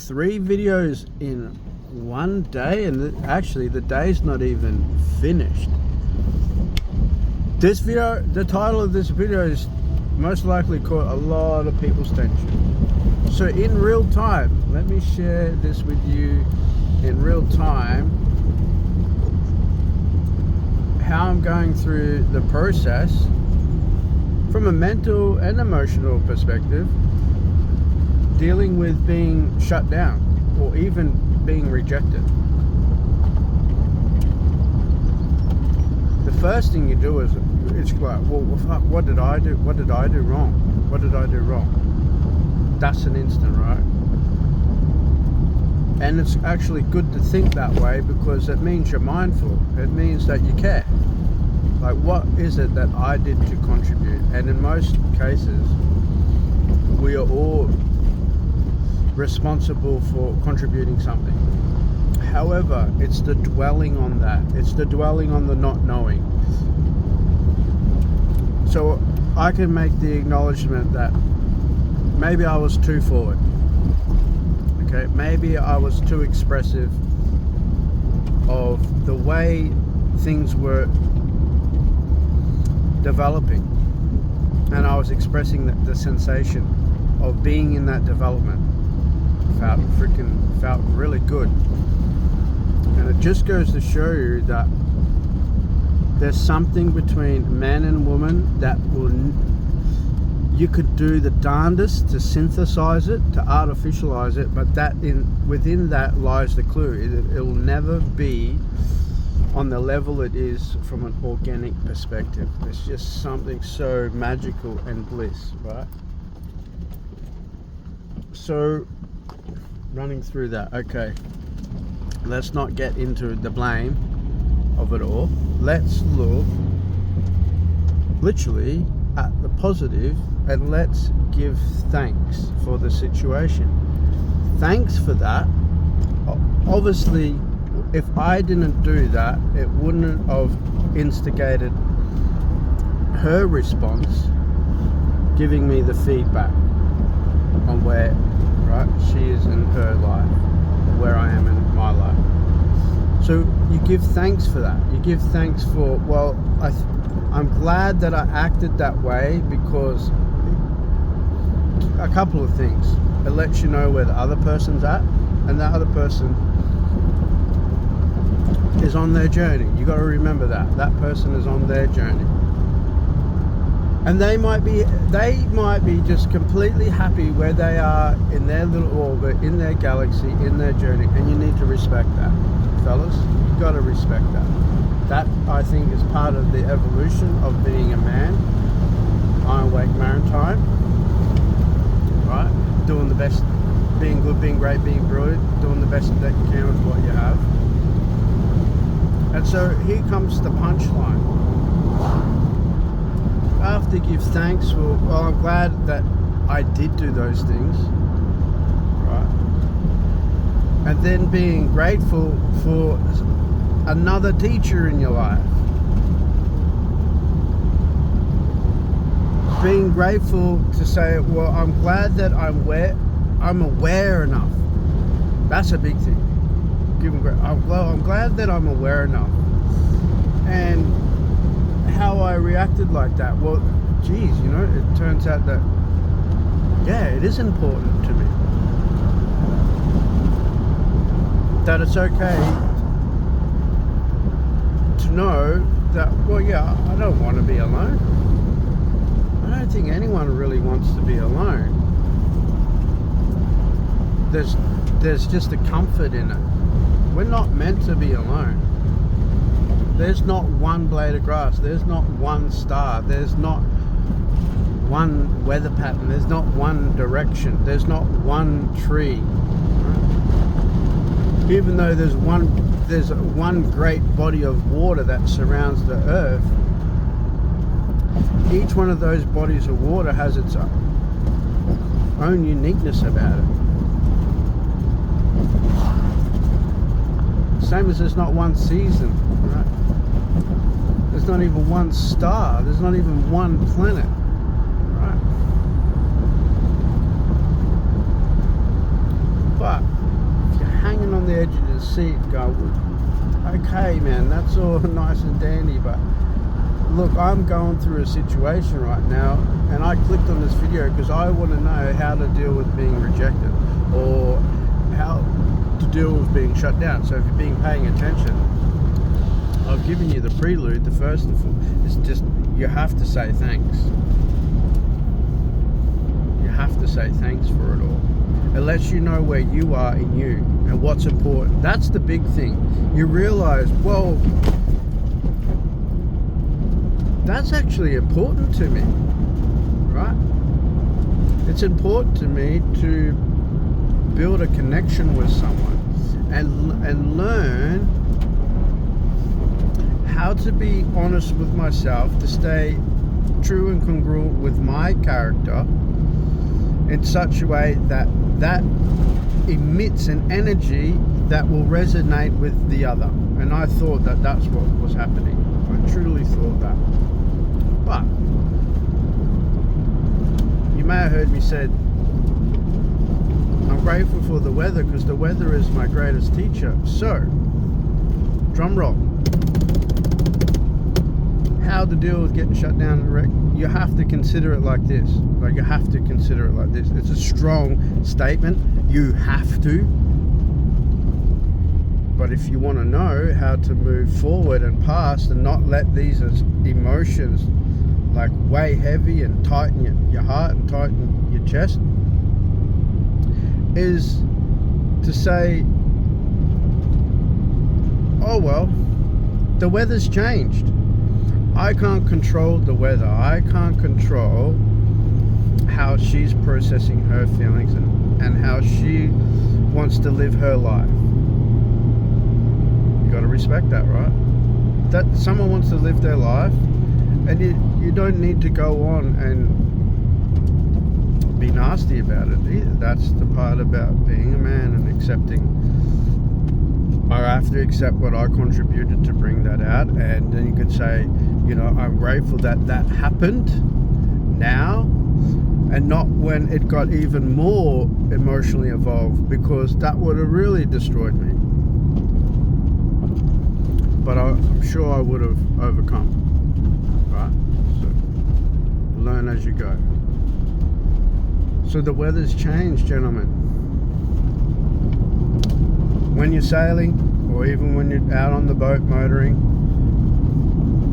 3 videos in one day, and actually the day's not even finished. This video, the title of this video is most likely caught a lot of people's attention. So in real time, let me share this with you in real time, how I'm going through the process from a mental and emotional perspective, dealing with being shut down or even being rejected. The first thing you do is, it's like, well, fuck, what did I do? What did I do wrong? What did I do wrong? That's an instant, right? And it's actually good to think that way, because it means you're mindful. It means that you care. Like, what is it that I did to contribute? And in most cases, we are all responsible for contributing something. However, it's the dwelling on that. It's the dwelling on the not knowing. So I can make the acknowledgement that maybe I was too forward. Okay, maybe I was too expressive of the way things were developing, and I was expressing the sensation of being in that development. Felt really good. And it just goes to show you that there's something between man and woman that you could do the darndest to synthesize it, to artificialize it, but that within that lies the clue. It will never be on the level it is from an organic perspective. There's just something so magical and bliss, right? So, running through that, okay, let's not get into the blame of it all. Let's look literally at the positive, and let's give thanks for the situation. Thanks for that. Obviously, if I didn't do that, it wouldn't have instigated her response, giving me the feedback on where, right, she is in her life, where I am in my life. So you give thanks for that. You give thanks for, well, I'm glad that I acted that way, because a couple of things. It lets you know where the other person's at, and that other person is on their journey. You got to remember that person is on their journey, and they might be just completely happy where they are in their little orbit, in their galaxy, in their journey, and you need to respect that, fellas. You got to respect that. That, I think, is part of the evolution of being a man. Iron Wake Maritime, right? Doing the best, being good, being great, being brilliant, doing the best that you can with what you have. And so here comes the punchline. I have to give thanks for, well, I'm glad that I did do those things, right? And then being grateful for another teacher in your life. Being grateful to say, well, I'm glad that I'm aware enough. That's a big thing. I'm glad that I'm aware enough. And how I reacted like that, well, geez, it turns out that, yeah, it is important to me. That it's okay to know that, well, yeah, I don't want to be alone. I don't think anyone really wants to be alone. There's just a comfort in it. We're not meant to be alone. There's not one blade of grass. There's not one star. There's not one weather pattern. There's not one direction. There's not one tree. Right? Even though there's one great body of water that surrounds the earth, each one of those bodies of water has its own uniqueness about it. Same as there's not one season, right? There's not even one star. There's not even one planet, right? But the seat going, okay, man, that's all nice and dandy, but look, I'm going through a situation right now, and I clicked on this video because I want to know how to deal with being rejected, or how to deal with being shut down. So if you've been paying attention, I've given you the prelude. The first is just, you have to say thanks. You have to say thanks for it all. It lets you know where you are in you and what's important. That's the big thing. You realize, well, that's actually important to me, right? It's important to me to build a connection with someone and learn how to be honest with myself, to stay true and congruent with my character in such a way that emits an energy that will resonate with the other. And I thought that that's what was happening. I truly thought that. But you may have heard me said, I'm grateful for the weather because the weather is my greatest teacher. So, drum roll. How to deal with getting shut down and wrecked? You have to consider it like this. Like, you have to consider it like this. It's a strong statement. You have to. But if you want to know how to move forward and past and not let these as emotions like weigh heavy and tighten your heart and tighten your chest, is to say, oh well, the weather's changed. I can't control the weather. I can't control how she's processing her feelings and how she wants to live her life. You got to respect that, right? That someone wants to live their life, and you don't need to go on and be nasty about it either. That's the part about being a man and accepting. I have to accept what I contributed to bring that out, and then you could say, you know, I'm grateful that that happened now and not when it got even more emotionally involved, because that would have really destroyed me. But I'm sure I would have overcome, right? So learn as you go. So the weather's changed, gentlemen. When you're sailing, or even when you're out on the boat motoring,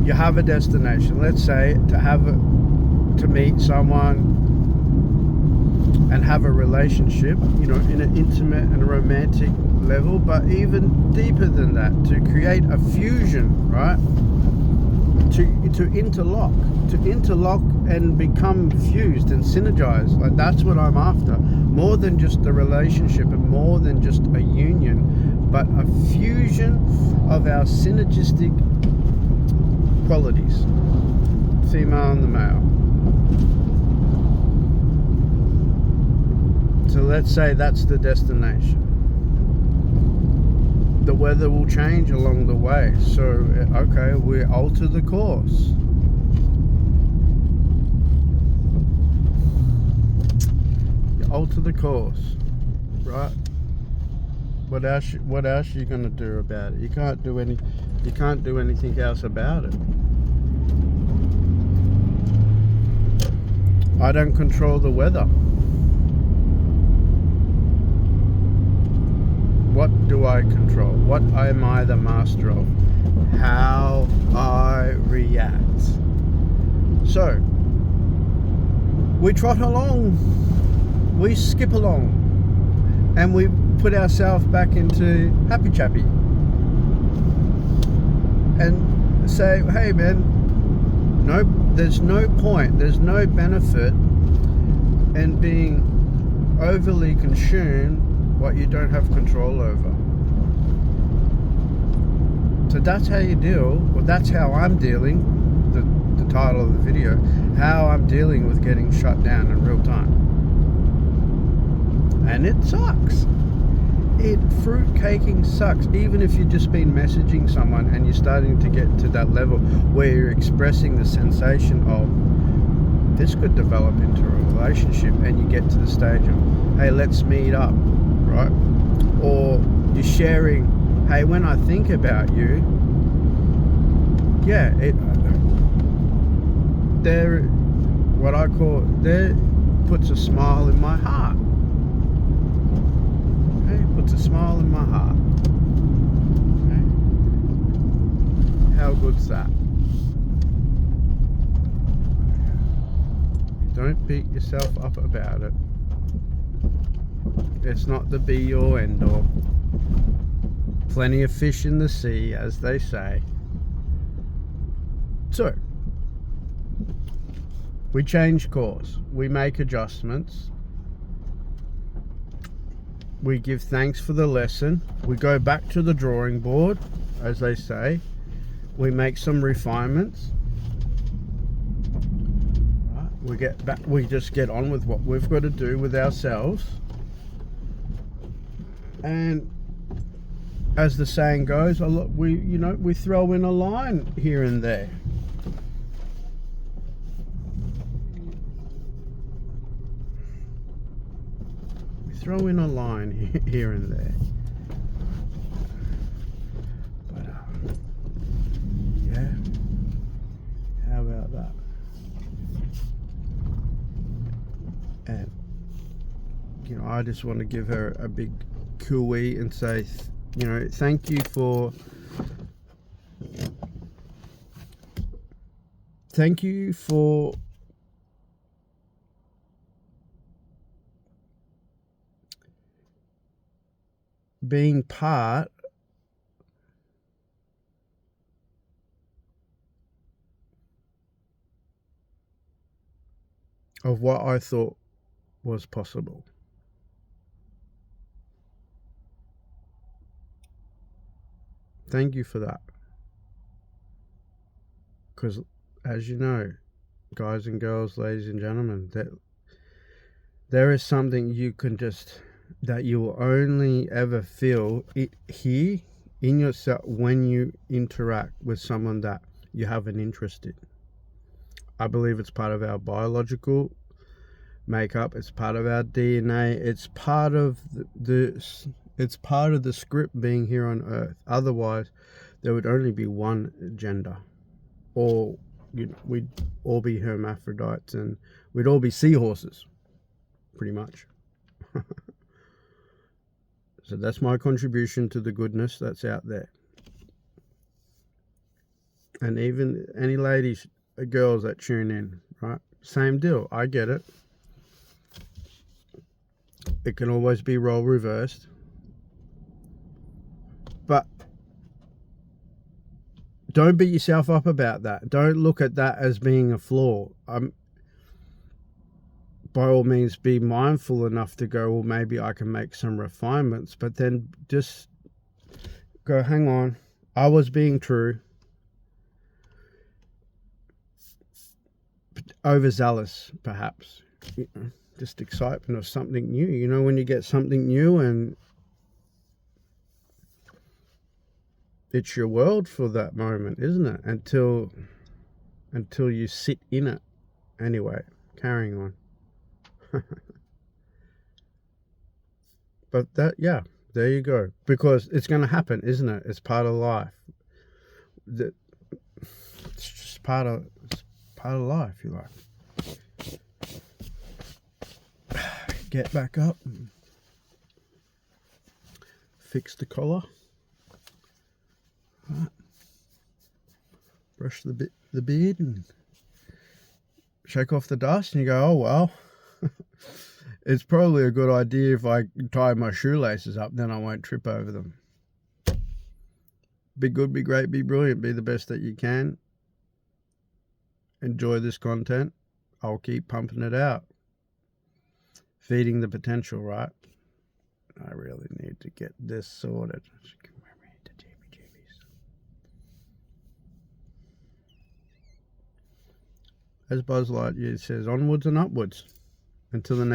you have a destination. Let's say to meet someone and have a relationship, you know, in an intimate and romantic level, but even deeper than that, to create a fusion, right? To interlock and become fused and synergize. Like, that's what I'm after. More than just a relationship and more than just a union, but a fusion of our synergistic qualities, female and the male. So let's say that's the destination. The weather will change along the way, so okay, we alter the course. You alter the course, right? What else are you gonna do about it? You can't do anything else about it. I don't control the weather. What do I control? What am I the master of? How I react. So, we trot along, we skip along, and we put ourselves back into happy chappy. And say, hey man, no, there's no point, there's no benefit in being overly consumed what you don't have control over. So that's how you deal, well, that's how I'm dealing, the title of the video, how I'm dealing with getting shut down in real time. And it sucks. It fruitcaking sucks. Even if you've just been messaging someone and you're starting to get to that level where you're expressing the sensation of this could develop into a relationship, and you get to the stage of, hey, let's meet up, right? Or you're sharing hey, when I think about you, yeah, there, what I call, there puts a smile in my heart. Okay? Puts a smile in my heart. Okay? How good's that? Don't beat yourself up about it. It's not the be or end all. Plenty of fish in the sea, as they say. So, we change course. We make adjustments. We give thanks for the lesson. We go back to the drawing board, as they say. We make some refinements. Right? We get back. We just get on with what we've got to do with ourselves. And as the saying goes, we throw in a line here and there. We throw in a line here and there. But yeah, how about that? And I just want to give her a big cooey and say, thank you for being part of what I thought was possible. Thank you for that. Because, as you know, guys and girls, ladies and gentlemen, that there is something that you will only ever feel it here in yourself when you interact with someone that you have an interest in. I believe it's part of our biological makeup. It's part of our DNA. It's part of it's part of the script being here on Earth. Otherwise, there would only be one gender, or we'd all be hermaphrodites, and we'd all be seahorses, pretty much. So that's my contribution to the goodness that's out there. And even any ladies, girls that tune in, right? Same deal. I get it. It can always be role reversed. But don't beat yourself up about that. Don't look at that as being a flaw. By all means, be mindful enough to go, well, maybe I can make some refinements. But then just go, hang on. I was being true. Overzealous, perhaps. Just excitement of something new. When you get something new and it's your world for that moment, isn't it? Until you sit in it. Anyway, carrying on. But there you go. Because it's going to happen, isn't it? It's part of life. It's just part of life, you like. Get back up. Fix the collar. Right. Brush the beard and shake off the dust, and you go, oh well. It's probably a good idea if I tie my shoelaces up, then I won't trip over them. Be good, be great, be brilliant, be the best that you can. Enjoy this content. I'll keep pumping it out. Feeding the potential, right? I really need to get this sorted. As Buzz Lightyear says, onwards and upwards. Until the next